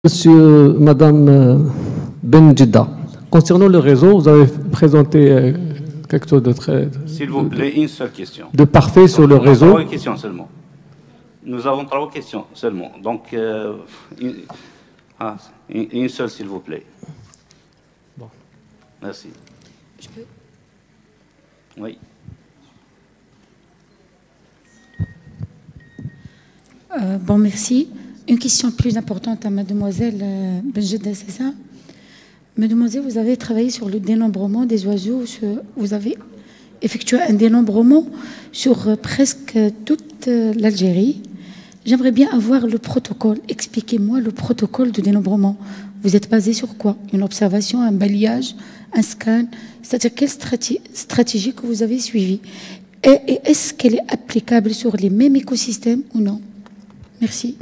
Monsieur, Madame Benjeddah, concernant le réseau, vous avez présenté quelque chose de très... S'il vous plaît, une seule question. De parfait sur le réseau. Nous avons 3 questions seulement. Nous avons 3 questions seulement. Donc, une seule, s'il vous plaît. Bon. Merci. Je peux? Oui. Bon, merci. Une question plus importante à mademoiselle Benjeddah, c'est ça? Mademoiselle, vous avez travaillé sur le dénombrement des oiseaux. Vous avez effectué un dénombrement sur presque toute l'Algérie. J'aimerais bien avoir le protocole. Expliquez-moi le protocole de dénombrement. Vous êtes basé sur quoi? Une observation, un balayage, un scan? C'est-à-dire quelle stratégie que vous avez suivie? Et est-ce qu'elle est applicable sur les mêmes écosystèmes ou non? Merci.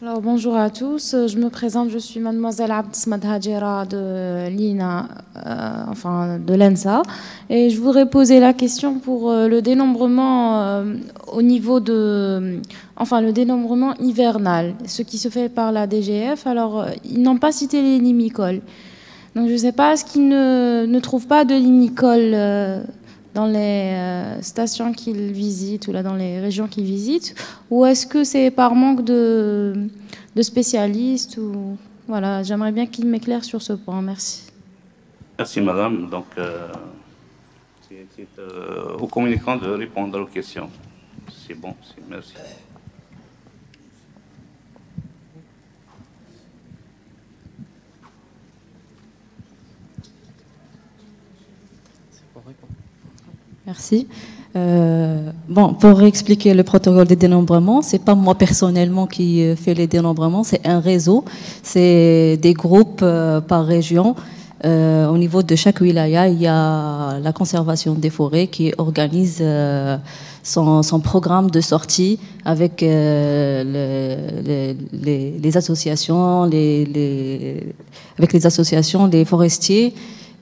Alors, bonjour à tous, je me présente, je suis mademoiselle Abdesmad Hadjera de l'INA, enfin de l'ENSA, et je voudrais poser la question pour le dénombrement au niveau de, enfin le dénombrement hivernal, ce qui se fait par la DGF. Alors, ils n'ont pas cité les limicoles, donc je ne sais pas, est-ce qu'ils ne trouvent pas de limicoles dans les stations qu'ils visitent ou là dans les régions qu'ils visitent, ou est-ce que c'est par manque de spécialistes ou voilà, j'aimerais bien qu'ils m'éclairent sur ce point. Merci. Merci madame. Donc c'est aux communicants de répondre aux questions. C'est bon, merci. Merci. Bon, pour expliquer le protocole de dénombrement, c'est pas moi personnellement qui fais les dénombrements, c'est un réseau, c'est des groupes par région. Au niveau de chaque wilaya, il y a la conservation des forêts qui organise son programme de sortie avec les associations, avec les associations, les forestiers.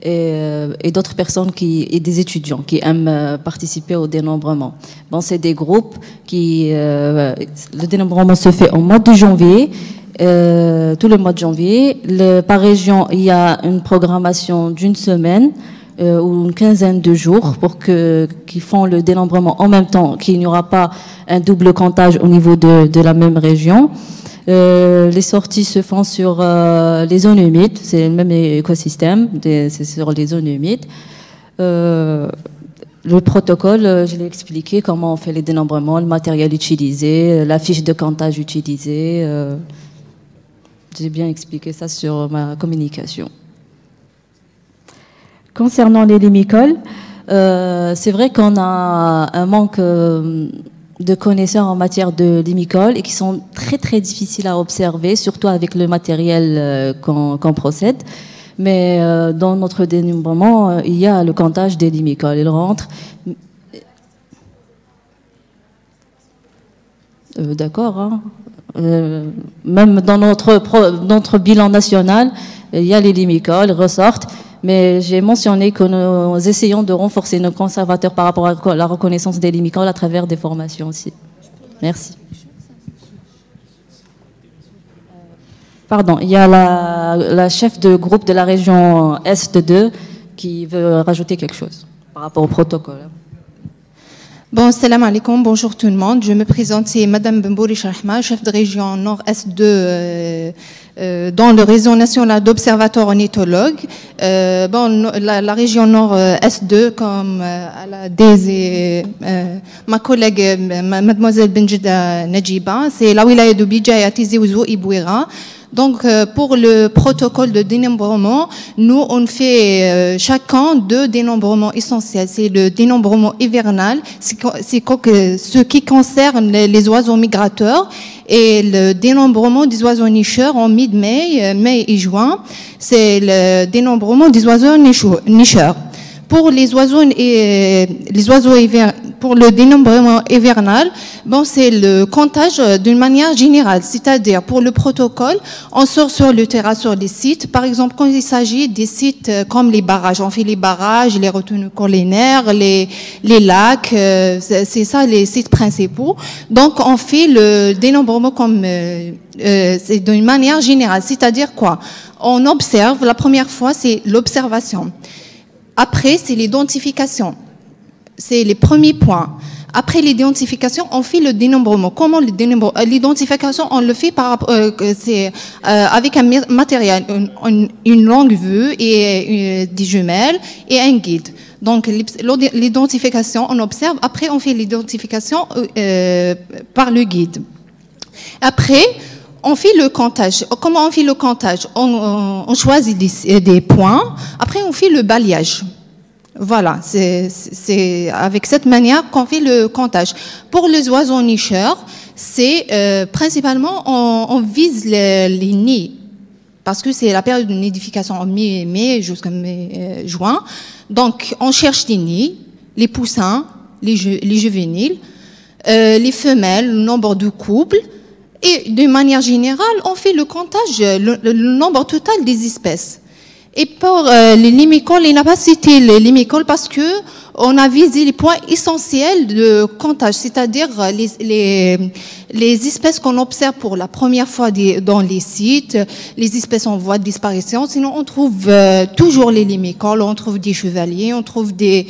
Et d'autres personnes et des étudiants qui aiment participer au dénombrement. Bon, c'est des groupes qui... le dénombrement se fait au mois de janvier, tout le mois de janvier. Par région, il y a une programmation d'une semaine ou une quinzaine de jours pour qu'ils font le dénombrement en même temps, qu'il n'y aura pas un double comptage au niveau de la même région. Les sorties se font sur les zones humides, c'est le même écosystème, c'est sur les zones humides. Le protocole, je l'ai expliqué, comment on fait les dénombrements, le matériel utilisé, la fiche de comptage utilisée. J'ai bien expliqué ça sur ma communication. Concernant les limicoles, c'est vrai qu'on a un manque de connaisseurs en matière de limicoles et qui sont très très difficiles à observer, surtout avec le matériel qu'on procède. Mais dans notre dénombrement, il y a le comptage des limicoles. Ils rentrent. D'accord. Hein. Même dans notre bilan national, il y a les limicoles, ils ressortent. Mais j'ai mentionné que nous essayons de renforcer nos conservateurs par rapport à la reconnaissance des limicoles à travers des formations aussi. Merci. Pardon, il y a la chef de groupe de la région Est2 qui veut rajouter quelque chose par rapport au protocole. Bon, salam alaikum, bonjour tout le monde. Je me présente, c'est Madame Benbouri Shrahma, chef de région Nord-Est 2 dans le réseau national d'observateurs ornithologues. Bon, la région Nord-Est 2, comme elle a dit ma collègue Mademoiselle Benjeddah Nadjiba, c'est la wilaya de Bidjaya, Tizi Ouzou et Bouira. Donc, pour le protocole de dénombrement, nous, on fait chacun 2 dénombrements essentiels. C'est le dénombrement hivernal, c'est ce qui concerne les oiseaux migrateurs, et le dénombrement des oiseaux nicheurs en mi-mai, mai et juin, c'est le dénombrement des oiseaux nicheurs. Pour les oiseaux pour le dénombrement hivernal, bon, c'est le comptage d'une manière générale, c'est-à-dire pour le protocole, on sort sur le terrain sur des sites, par exemple quand il s'agit des sites comme les barrages, on fait les barrages, les retenues collinaires, les lacs, c'est ça les sites principaux. Donc on fait le dénombrement comme c'est d'une manière générale, c'est-à-dire quoi? On observe, la première fois c'est l'observation. Après, c'est l'identification. C'est les premiers points. Après l'identification, on fait le dénombrement. Comment le dénombrement? L'identification, on le fait avec un matériel, une longue vue et des jumelles et un guide. Donc l'identification, on observe. Après, on fait l'identification par le guide. Après, on fait le comptage. Comment on fait le comptage? On choisit des points. Après, on fait le balayage. Voilà, c'est avec cette manière qu'on fait le comptage. Pour les oiseaux nicheurs, c'est principalement on vise les nids parce que c'est la période de nidification en mai jusqu'à juin. Donc, on cherche les nids, les poussins, les juvéniles, les femelles, le nombre de couples. Et de manière générale, on fait le comptage, le nombre total des espèces. Et pour les limicoles, il n'a pas cité les limicoles parce que on a visé les points essentiels de comptage, c'est-à-dire les espèces qu'on observe pour la première fois dans les sites, les espèces en voie de disparition. Sinon, on trouve toujours les limicoles, on trouve des chevaliers, on trouve des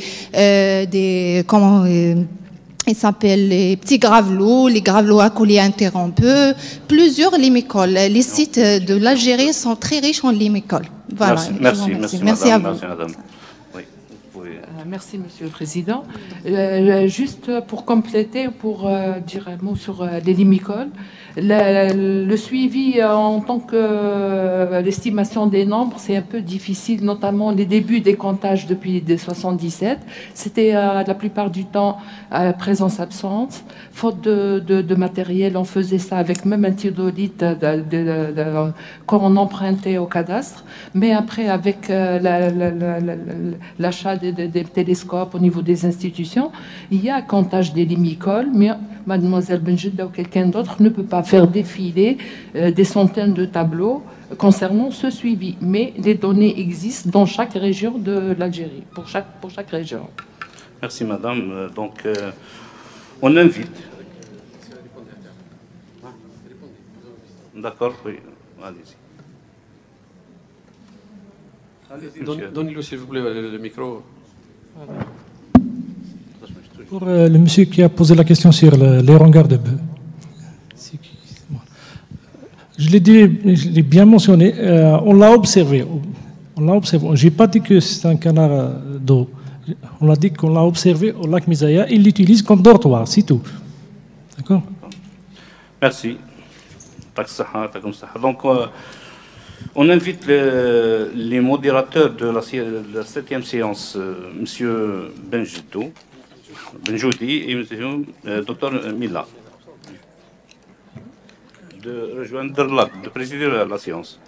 ils s'appellent les petits gravelots, les gravelots accolés interrompus, plusieurs limicoles. Les sites de l'Algérie sont très riches en limicoles. Voilà. Merci à vous. Merci, madame. Oui, vous pouvez... Merci, Monsieur le Président. Juste pour compléter, pour dire un mot sur les limicoles, le suivi en tant que l'estimation des nombres, c'est un peu difficile, notamment les débuts des comptages depuis 1977. C'était la plupart du temps présence-absence. Faute de matériel, on faisait ça avec même un théodolite qu'on empruntait au cadastre. Mais après, avec l'achat des télescopes au niveau des institutions, il y a un comptage des limicoles, mais mademoiselle Benjedda ou quelqu'un d'autre ne peut pas faire défiler des centaines de tableaux concernant ce suivi. Mais les données existent dans chaque région de l'Algérie, pour chaque région. Merci madame. Donc, on invite... D'accord, oui. Allez-y. Donnez-lui s'il vous plaît le micro. Pour le monsieur qui a posé la question sur les rengards de bœufs. Je l'ai bien mentionné, on l'a observé. Je n'ai pas dit que c'est un canard d'eau. On a dit qu'on l'a observé au lac Misaïa. Il l'utilise comme dortoir, c'est tout. D'accord? Merci. Donc, on invite les modérateurs de la 7e séance, M. Benjoudi et M. Dr Mila, de rejoindre de présider la séance.